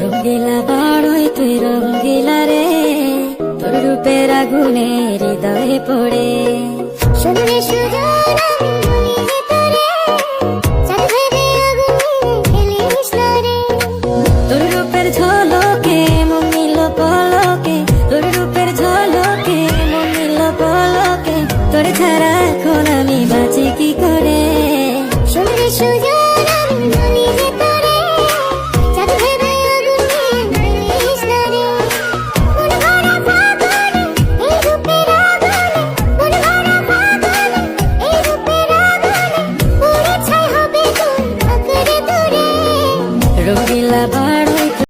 রঙ্গিলা বাড়ই তুই রঙ্গিলা রে, তোর রূপের আগুনে হৃদয়ে পড়ে। শুনলে সুজন আমি ভুলি তোরে, চাঁদ ভেবে আগুনে খেলিস না রে। তোর রূপের ঝড়